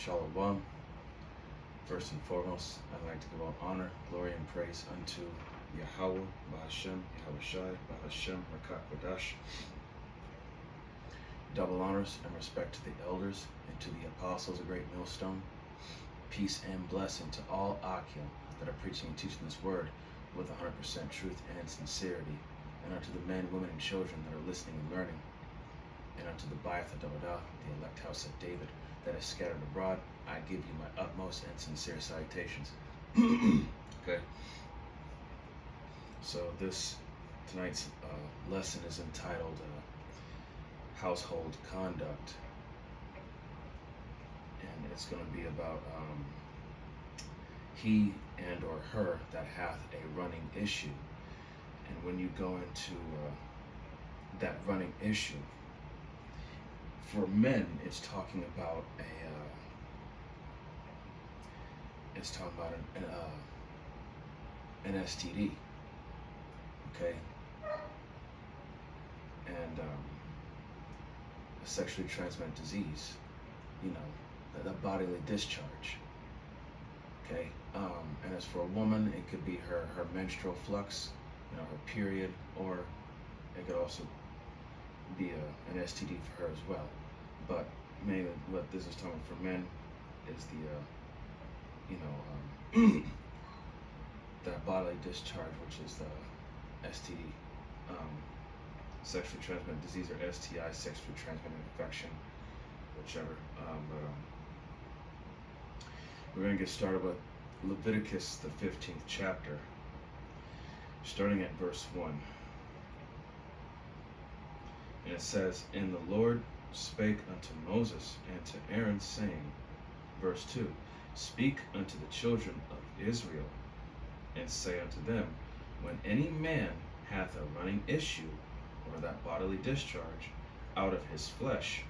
Shalom. First and foremost, I'd like to give all honor, glory, and praise unto Yahweh, Bahashem, Yahweh Shai, Bahashem, Rakat Kodash. Double honors and respect to the elders and to the apostles of Great Millstone. Peace and blessing to all Akim that are preaching and teaching this word with 100% truth and sincerity, and unto the men, women, and children that are listening and learning, and unto the Bayath Adawadah, the elect house of David, that is scattered abroad, I give you my utmost and sincere salutations. Okay. So tonight's lesson is entitled Household Conduct, and it's going to be about he and or her that hath a running issue. And when you go into that running issue, for men, it's talking about an STD, okay, and a sexually transmitted disease, the bodily discharge, okay, and as for a woman, it could be her menstrual flux, her period, or it could also be an STD for her as well. But mainly what this is talking for men is that bodily discharge, which is the STD, sexually transmitted disease, or STI, sexually transmitted infection, whichever. We're going to get started with Leviticus, the 15th chapter, starting at verse 1. And it says, And the Lord spake unto Moses and to Aaron, saying, verse 2, Speak unto the children of Israel, and say unto them, When any man hath a running issue, or that bodily discharge, out of his flesh,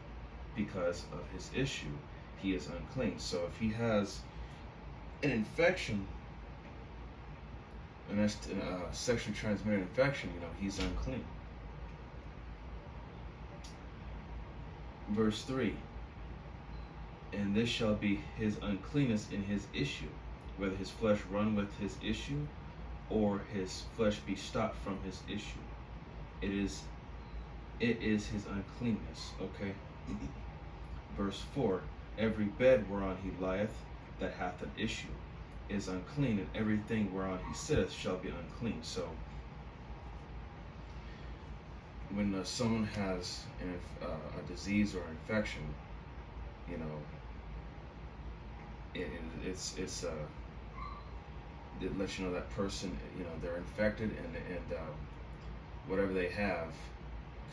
because of his issue, he is unclean. So if he has an infection, a sexually transmitted infection, he's unclean. Verse 3, And this shall be his uncleanness in his issue, whether his flesh run with his issue, or his flesh be stopped from his issue. It is his uncleanness, okay? Verse 4, Every bed whereon he lieth that hath an issue is unclean, and everything whereon he sitteth shall be unclean. So when someone has a disease or an infection, it lets you know that person, they're infected, and whatever they have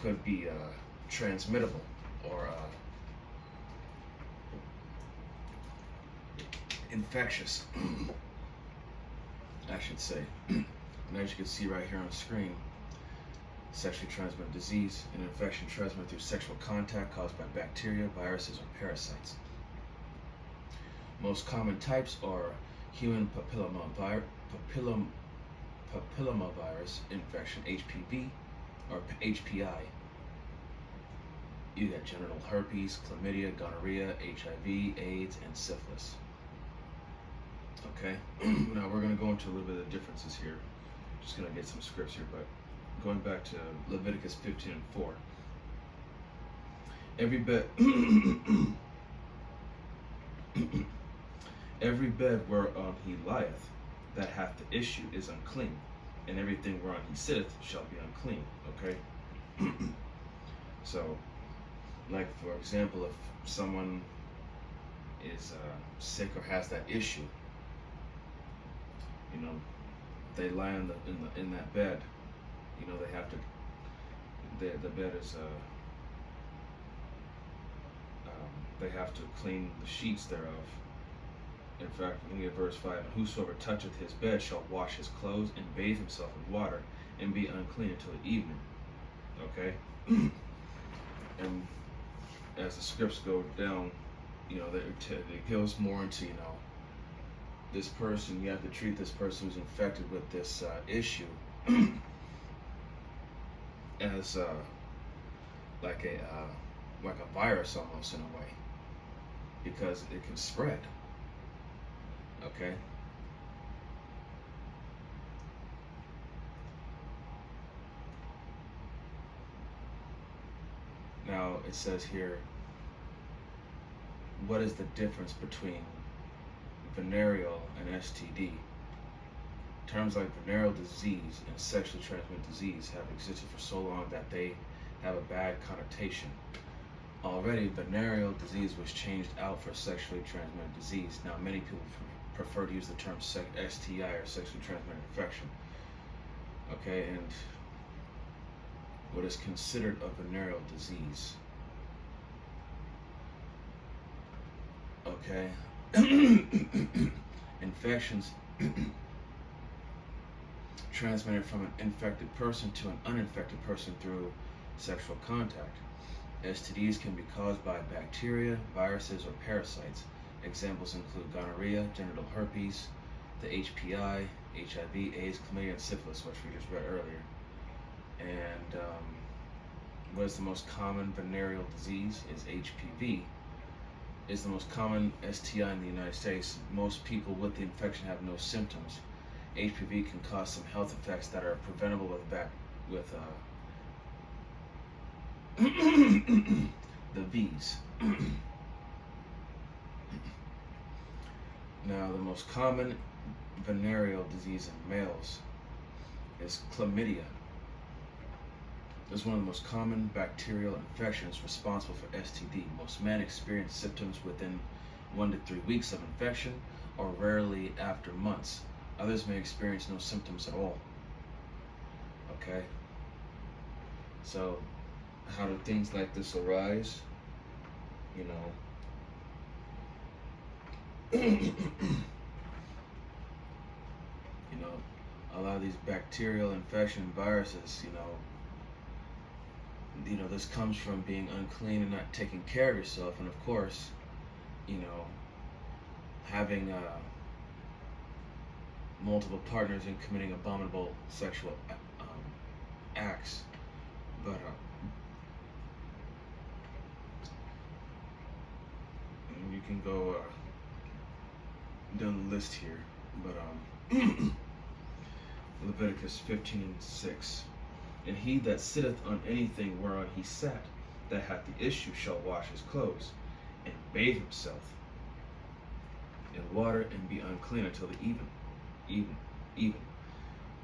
could be transmittable, or infectious, I should say. And as you can see right here on the screen, sexually transmitted disease, an infection transmitted through sexual contact caused by bacteria, viruses, or parasites. Most common types are human papillomavirus infection, HPV, or HPI. You got genital herpes, chlamydia, gonorrhea, HIV, AIDS, and syphilis. Okay, now we're going to go into a little bit of the differences here. Just going to get some scripts here, but going back to Leviticus 15 and 4. Every bed whereon he lieth that hath the issue is unclean, and everything whereon he sitteth shall be unclean. Okay? So, like for example, if someone is sick or has that issue, they lie in that bed. They have to. The bed is. They have to clean the sheets thereof. In fact, we get verse 5. And whosoever toucheth his bed shall wash his clothes and bathe himself in water, and be unclean until the evening. Okay. And as the scripts go down, it goes more into this person. You have to treat this person who's infected with this issue as like a virus almost, in a way. because it can spread. Okay? Now it says here, what is the difference between venereal and STD? Terms like venereal disease and sexually transmitted disease have existed for so long that they have a bad connotation. Already, venereal disease was changed out for sexually transmitted disease. Now, many people prefer to use the term STI or sexually transmitted infection. Okay, and what is considered a venereal disease? Okay, infections transmitted from an infected person to an uninfected person through sexual contact. STDs can be caused by bacteria, viruses, or parasites. Examples include gonorrhea, genital herpes, the HPI, HIV, AIDS, chlamydia, and syphilis, which we just read earlier. And what is the most common venereal disease is HPV. Is the most common STI in the United States. Most people with the infection have no symptoms. HPV can cause some health effects that are preventable with the V's. Now, the most common venereal disease in males is chlamydia. It's one of the most common bacterial infections responsible for STD. Most men experience symptoms within 1 to 3 weeks of infection, or rarely after months. Others may experience no symptoms at all. Okay? So, how do things like this arise? You know, a lot of these bacterial infection viruses, this comes from being unclean and not taking care of yourself, and of course, having multiple partners and committing abominable sexual acts. But you can go down the list here, but Leviticus 15:6. And he that sitteth on anything whereon he sat, that hath the issue, shall wash his clothes, and bathe himself in water, and be unclean until the even.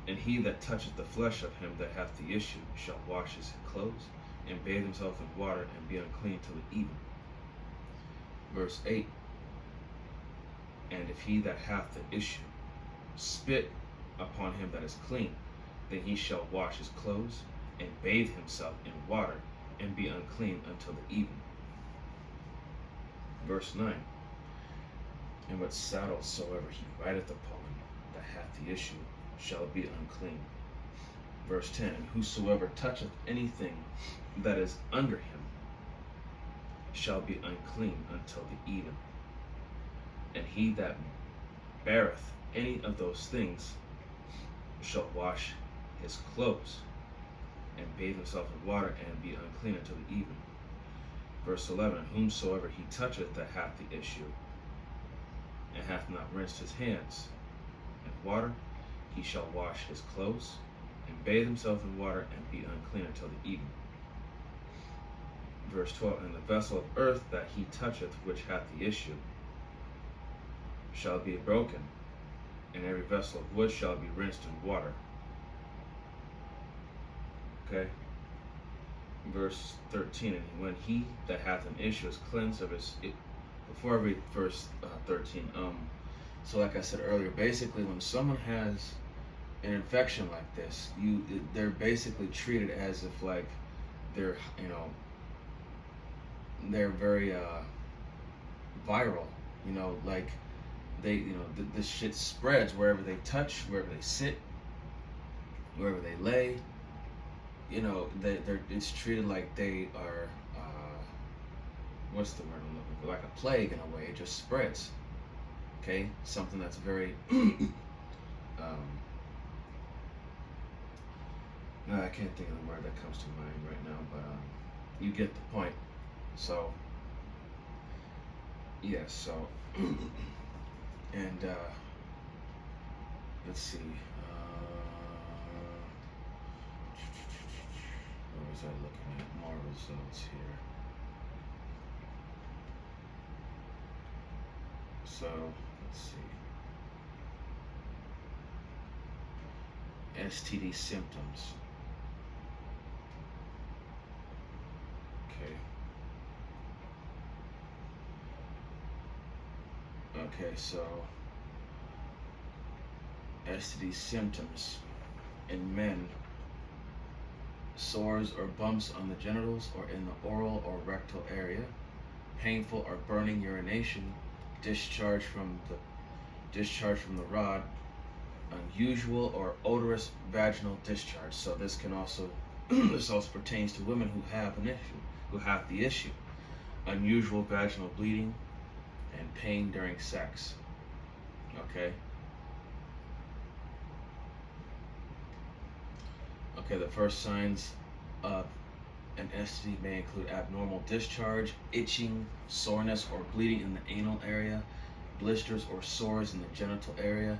And he that toucheth the flesh of him that hath the issue, shall wash his clothes, and bathe himself in water, and be unclean till the even. Verse 8. And if he that hath the issue spit upon him that is clean, then he shall wash his clothes, and bathe himself in water, and be unclean until the even. Verse 9. And what saddle soever he rideth upon that hath the issue shall be unclean. Verse 10. And whosoever toucheth anything that is under him shall be unclean until the even. And he that beareth any of those things shall wash his clothes, and bathe himself in water, and be unclean until the even. Verse 11. And whomsoever he toucheth that hath the issue, and hath not rinsed his hands in water, he shall wash his clothes, and bathe himself in water, and be unclean until the even. Verse 12. And the vessel of earth that he toucheth, which hath the issue, shall be broken, and every vessel of wood shall be rinsed in water. Okay. Verse 13. And when he that hath an issue is cleansed of his... Before I read verse 13, so like I said earlier, basically when someone has an infection like this, they're basically treated as if like they're they're very viral, like they this shit spreads wherever they touch, wherever they sit, wherever they lay. It's treated like they are what's the word I'm looking for? Like a plague in a way. It just spreads. Okay, something that's very no, I can't think of the word that comes to mind right now, but you get the point. So yeah, so and let's see. What was I looking at? More results here. So let's see. STD symptoms. Okay. Okay, so STD symptoms in men: sores or bumps on the genitals or in the oral or rectal area, painful or burning urination, discharge from the rod, unusual or odorous vaginal discharge. So this can also this also pertains to women who have the issue. Unusual vaginal bleeding and pain during sex. Okay. Okay, the first signs of an STD may include abnormal discharge, itching, soreness or bleeding in the anal area, blisters or sores in the genital area,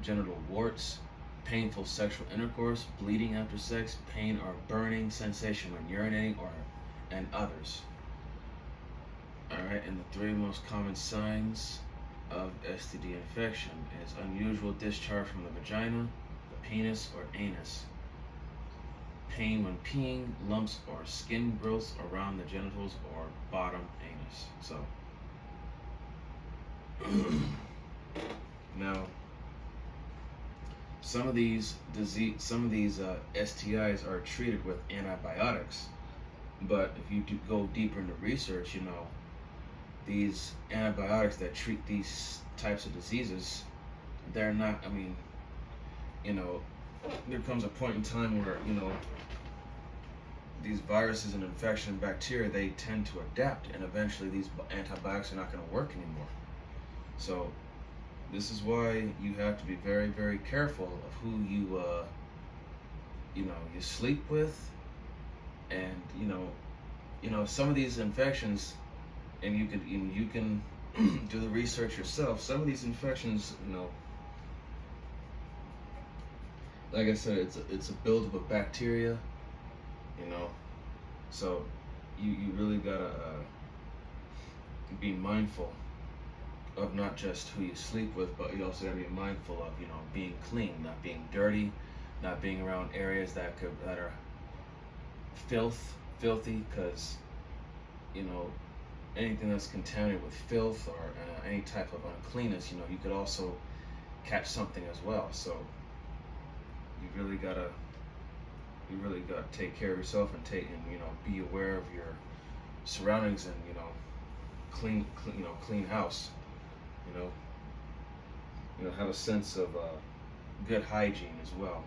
genital warts, painful sexual intercourse, bleeding after sex, pain or burning sensation when urinating, and others. Alright, and the three most common signs of STD infection is unusual discharge from the vagina, the penis, or anus. Pain when peeing, lumps or skin growths around the genitals or bottom anus. So, now, some of these STIs are treated with antibiotics, but if you go deeper into research, these antibiotics that treat these types of diseases, they're not. I mean, there comes a point in time where these viruses and infection bacteria, they tend to adapt, and eventually these antibiotics are not going to work anymore. So this is why you have to be very, very careful of who you sleep with, and some of these infections, and you can do the research yourself. Some of these infections, like I said, it's a buildup of bacteria, so you really gotta be mindful of not just who you sleep with, but you also gotta be mindful of being clean, not being dirty, not being around areas that are filthy, because anything that's contaminated with filth or any type of uncleanness, you could also catch something as well. So you really gotta take care of yourself and be aware of your surroundings, and clean house. Have a sense of good hygiene as well.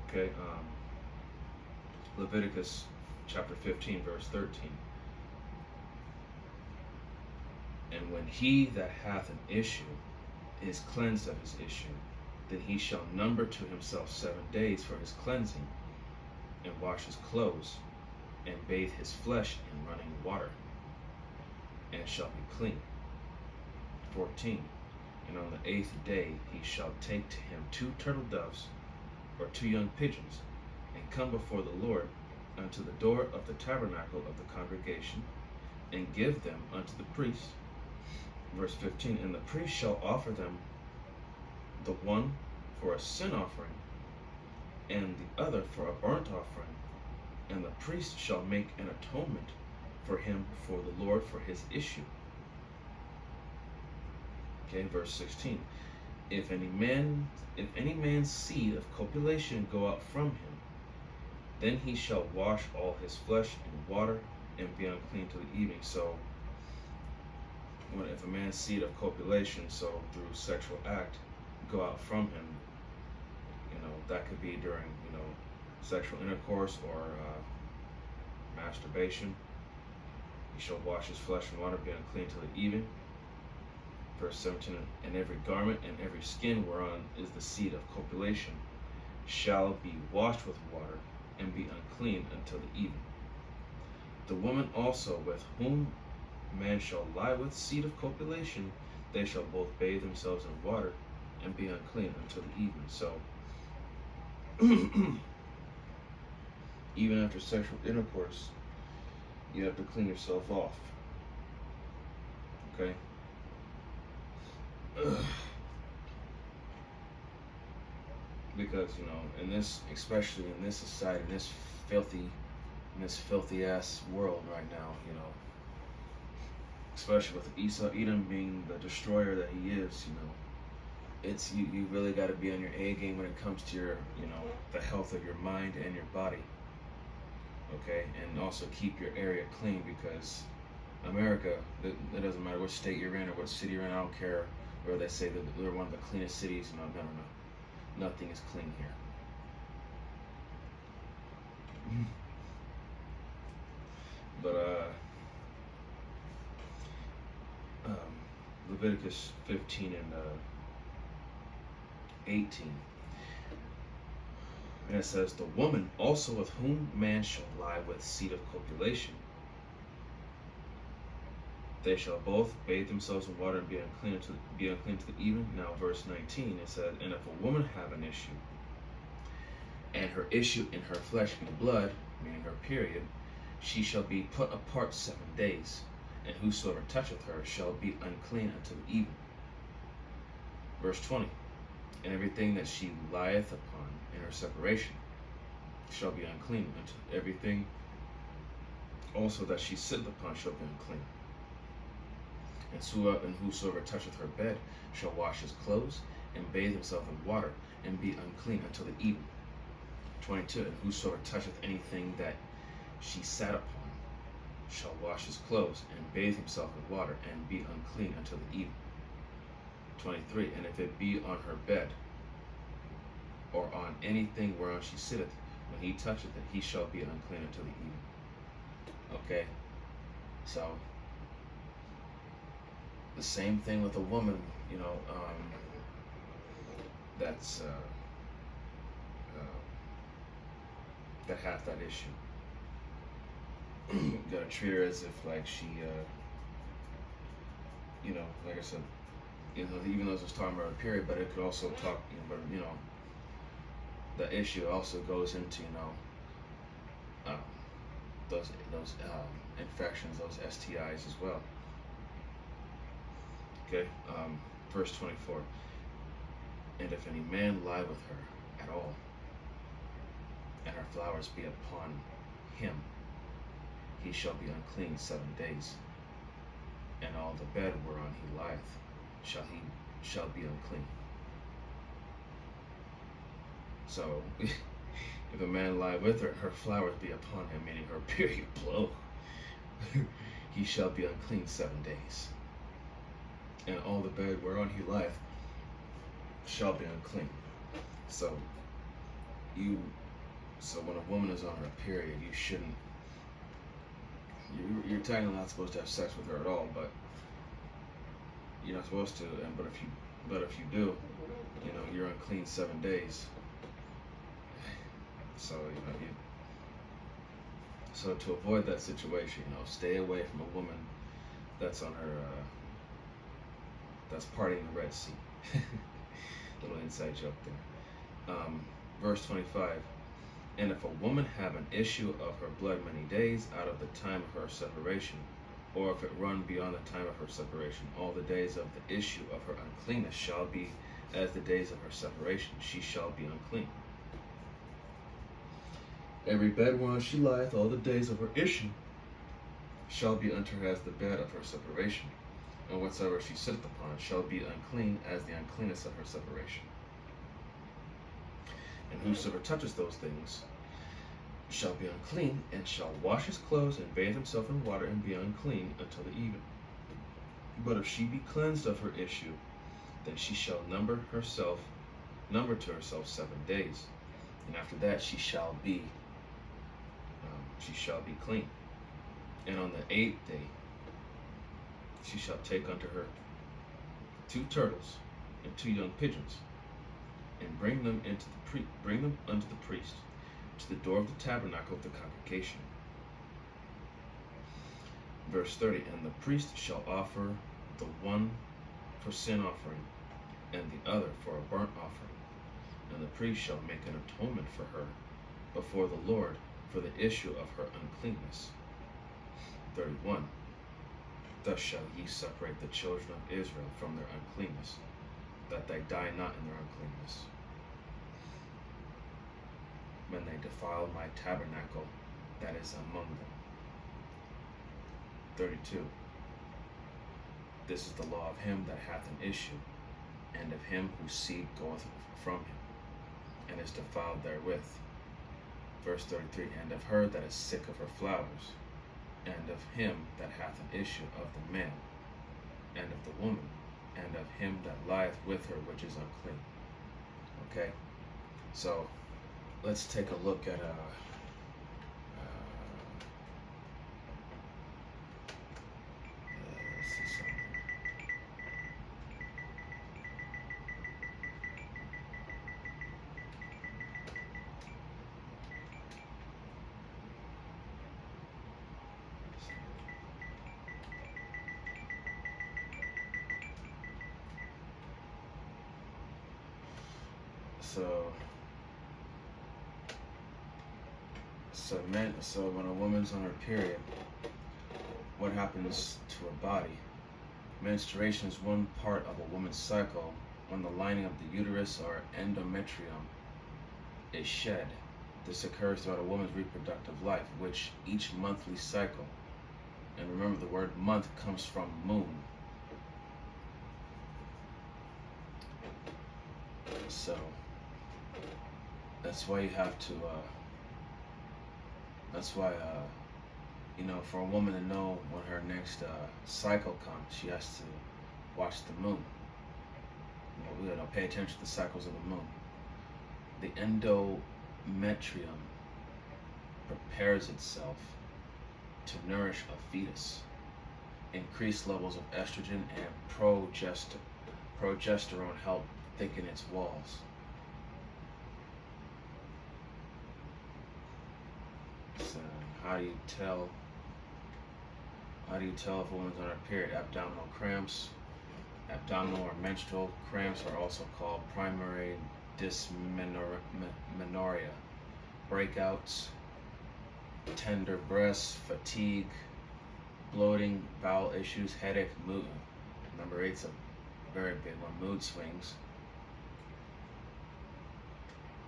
Okay. Leviticus chapter 15, verse 13. And when he that hath an issue is cleansed of his issue, then he shall number to himself 7 days for his cleansing, and wash his clothes, and bathe his flesh in running water, and shall be clean. 14. And on the 8th day he shall take to him 2 turtle doves, or 2 young pigeons, and come before the Lord unto the door of the tabernacle of the congregation, and give them unto the priest. Verse 15. And the priest shall offer them, the one for a sin offering, and the other for a burnt offering, and the priest shall make an atonement for him before the Lord for his issue. Okay, verse 16. If any man's seed of copulation go out from him, then he shall wash all his flesh in water, and be unclean till the evening. So, if a man's seed of copulation, so through sexual act, go out from him, that could be during, sexual intercourse or masturbation. He shall wash his flesh in water, be unclean till the evening. Verse 17. And every garment and every skin whereon is the seed of copulation shall be washed with water, and be unclean until the evening. The woman also with whom man shall lie with seed of copulation, they shall both bathe themselves in water and be unclean until the evening. So, even after sexual intercourse, you have to clean yourself off. Okay? Because, in this, especially in this society, in this filthy ass world right now, especially with Esau Edom being the destroyer that he is, it's you really got to be on your A game when it comes to your, the health of your mind and your body. Okay, and also keep your area clean, because America, it doesn't matter what state you're in or what city you're in. I don't care where they say that they're one of the cleanest cities. No. Nothing is clean here. But Leviticus 15 and 18, and it says, "The woman also with whom man shall lie with seed of copulation, they shall both bathe themselves in water and be unclean to the even." Now, verse 19, it says, "And if a woman have an issue, and her issue in her flesh be blood," meaning her period, "she shall be put apart 7 days, and whosoever toucheth her shall be unclean until the even." Verse 20, "And everything that she lieth upon in her separation shall be unclean until everything also that she sitteth upon shall be unclean. And whosoever toucheth her bed shall wash his clothes and bathe himself in water and be unclean until the even." 22, "And whosoever toucheth anything that she sat upon shall wash his clothes and bathe himself in water and be unclean until the even." 23, "And if it be on her bed or on anything whereon she sitteth, when he toucheth it, he shall be unclean until the even." Okay, so the same thing with a woman, that's that have that issue. You gotta treat her as if like she, like I said, even though it's talking about a period, but it could also talk, the issue also goes into, those infections, those STIs as well. Okay, verse 24, "And if any man lie with her at all, and her flowers be upon him, he shall be unclean 7 days, and all the bed whereon he lieth shall be unclean." So, if a man lie with her and her flowers be upon him, meaning her period blow, he shall be unclean 7 days, and all the bed whereon he lieth shall be unclean. So when a woman is on her period, you shouldn't. You're technically not supposed to have sex with her at all, but you're not supposed to. But if you do, you're unclean 7 days. So so to avoid that situation, stay away from a woman that's on her that's partying the Red Sea. Little inside joke there. Verse 25, "And if a woman have an issue of her blood many days out of the time of her separation, or if it run beyond the time of her separation, all the days of the issue of her uncleanness shall be as the days of her separation, she shall be unclean. Every bed whereon she lieth all the days of her issue shall be unto her as the bed of her separation, and whatsoever she sitteth upon shall be unclean as the uncleanness of her separation. And whosoever touches those things shall be unclean, and shall wash his clothes and bathe himself in water and be unclean until the even. But if she be cleansed of her issue, then she shall number to herself 7 days, and after that she shall be clean. And on the 8th day she shall take unto her 2 turtles and 2 young pigeons, and bring them unto the priest to the door of the tabernacle of the congregation. Verse 30, and the priest shall offer the one for sin offering, and the other for a burnt offering. And the priest shall make an atonement for her before the Lord for the issue of her uncleanness. 31. Thus shall ye separate the children of Israel from their uncleanness, that they die not in their uncleanness, when they defile my tabernacle that is among them. 32. This is the law of him that hath an issue, and of him whose seed goeth from him, and is defiled therewith. Verse 33, and of her that is sick of her flowers, and of him that hath an issue of the man, and of the woman, and of him that lieth with her, which is unclean. Okay, so let's take a look at let's see something. So when a woman's on her period, what happens to her body? Menstruation is one part of a woman's cycle when the lining of the uterus or endometrium is shed. This occurs throughout a woman's reproductive life, which each monthly cycle, and remember the word month comes from moon. So that's why you have to for a woman to know when her next cycle comes, she has to watch the moon. We gotta pay attention to the cycles of the moon. The endometrium prepares itself to nourish a fetus. Increased levels of estrogen and progesterone help thicken its walls. So how do you tell if a woman's on her period? Abdominal cramps. Abdominal or menstrual cramps are also called primary dysmenorrhea. Breakouts, tender breasts, fatigue, bloating, bowel issues, headache, mood. Number 8's a very big one, mood swings.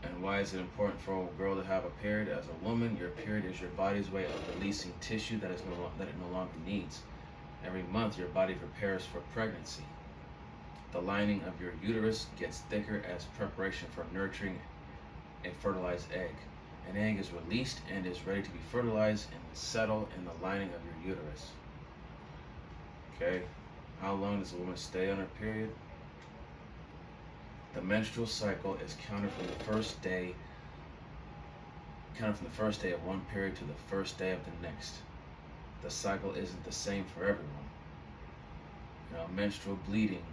And why is it important for a girl to have a period? As a woman, your period is your body's way of releasing tissue that it no longer needs. Every month, your body prepares for pregnancy. The lining of your uterus gets thicker as preparation for nurturing a fertilized egg. An egg is released and is ready to be fertilized and settle in the lining of your uterus. Okay, how long does a woman stay on her period? The menstrual cycle is counted from the first day of one period to the first day of the next. The cycle isn't the same for everyone. Menstrual bleeding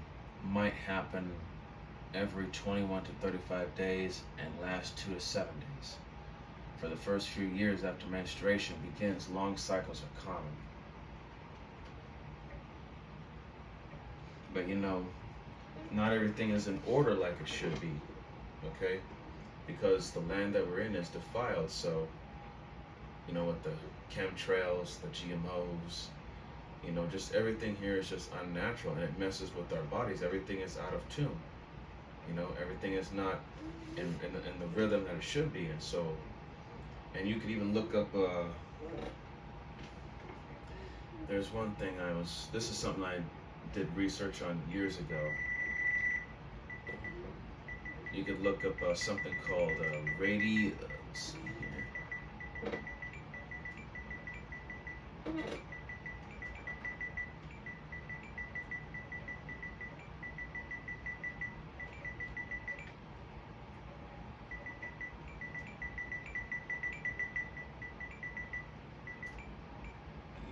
might happen every 21 to 35 days and last 2 to 7 days. For the first few years after menstruation begins, long cycles are common. But not everything is in order like it should be, okay? Because the land that we're in is defiled, so, with the chemtrails, the GMOs, just everything here is just unnatural, and it messes with our bodies. Everything is out of tune. Everything is not in the rhythm that it should be. And you could even look up, there's one thing this is something I did research on years ago. You could look up something called let's see here.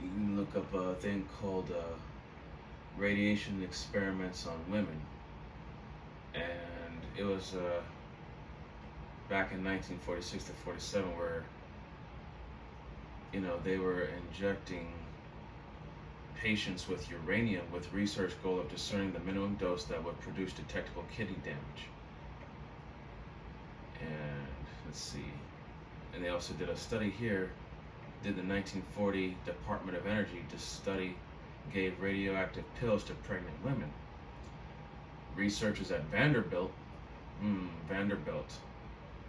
You can look up a thing called radiation experiments on women. And it was back in 1946 to 47 where they were injecting patients with uranium with research goal of discerning the minimum dose that would produce detectable kidney damage. And let's see. And they also did a study here. Did the 1940 Department of Energy to study gave radioactive pills to pregnant women. Researchers at Vanderbilt,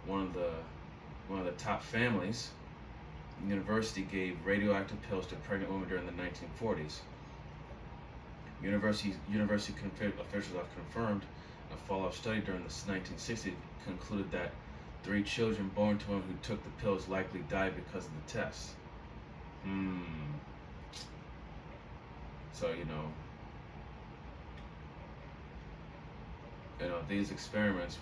one of the top families, university gave radioactive pills to pregnant women during the 1940s. University officials have confirmed a follow-up study during the 1960s concluded that 3 children born to women who took the pills likely died because of the tests. So these experiments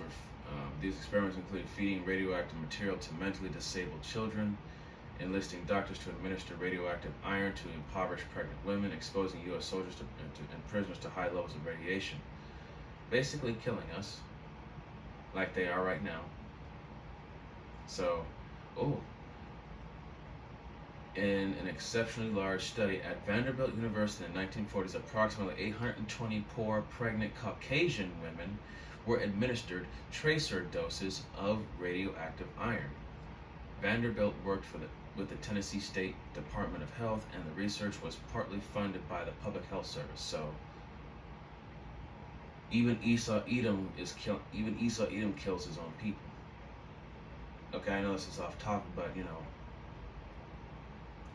included feeding radioactive material to mentally disabled children, enlisting doctors to administer radioactive iron to impoverished pregnant women, exposing U.S. soldiers and prisoners to high levels of radiation, basically killing us, like they are right now. So, in an exceptionally large study at Vanderbilt University in the 1940s, approximately 820 poor pregnant Caucasian women were administered tracer doses of radioactive iron. Vanderbilt worked with the Tennessee State Department of Health, and the research was partly funded by the Public Health Service. So even Esau Edom kills his own people. Okay, I know this is off topic, but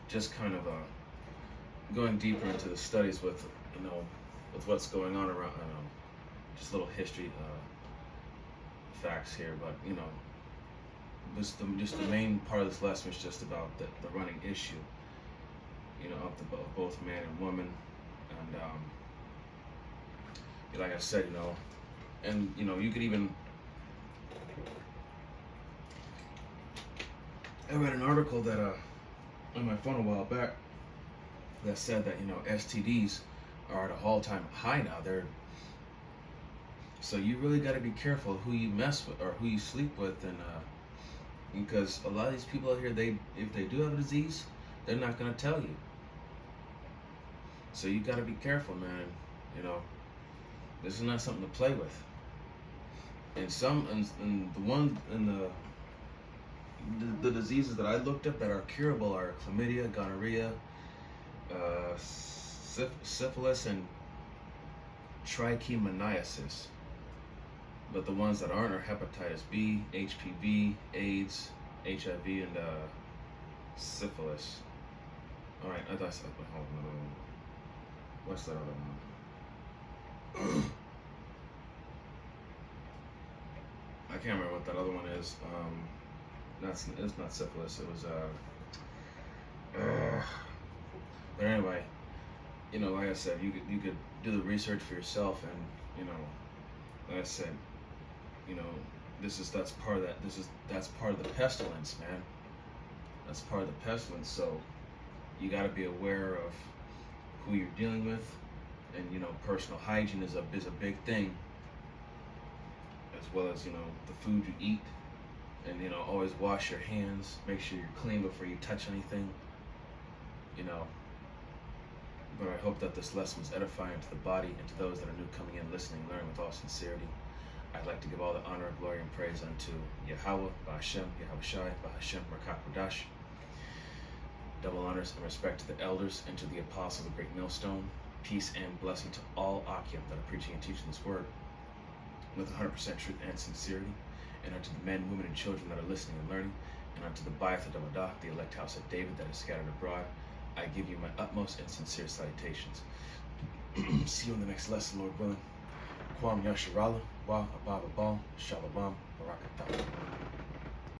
just kind of going deeper into the studies with what's going on around. Just little history facts here, but just the main part of this lesson is just about the running issue, of both man and woman, and like I said, and you could even. I read an article that on my phone a while back that said that STDs are at an all-time high now. So you really got to be careful who you mess with or who you sleep with, and because a lot of these people out here, if they do have a disease, they're not gonna tell you. So you got to be careful, man. This is not something to play with. And the diseases that I looked up that are curable are chlamydia, gonorrhea, syphilis, and trichomoniasis. But the ones that aren't are hepatitis B, HPV, AIDS, HIV, and syphilis. All right, hold on. What's that other one? I can't remember what that other one is. It's not syphilis. It was But anyway, like I said, you could do the research for yourself, and like I said, that's part of the pestilence, man. That's part of the pestilence. So you got to be aware of who you're dealing with, and personal hygiene is a big thing, as well as the food you eat, and always wash your hands. Make sure you're clean before you touch anything. But I hope that this lesson was edifying to the body and to those that are new coming in, listening, learning with all sincerity. I'd like to give all the honor, glory, and praise unto Yahweh, Ba'Hashem, Yahushai, Ba'Hashem, Rakakodash. Double honors and respect to the elders and to the apostles of the Great Millstone. Peace and blessing to all Akim that are preaching and teaching this word with 100% truth and sincerity, and unto the men, women, and children that are listening and learning, and unto the Ba'ath Adawadah, the elect house of David that is scattered abroad, I give you my utmost and sincere salutations. See you in the next lesson, Lord willing. Kwam Yasharala, Wa Ababa Shalom, Barakatah.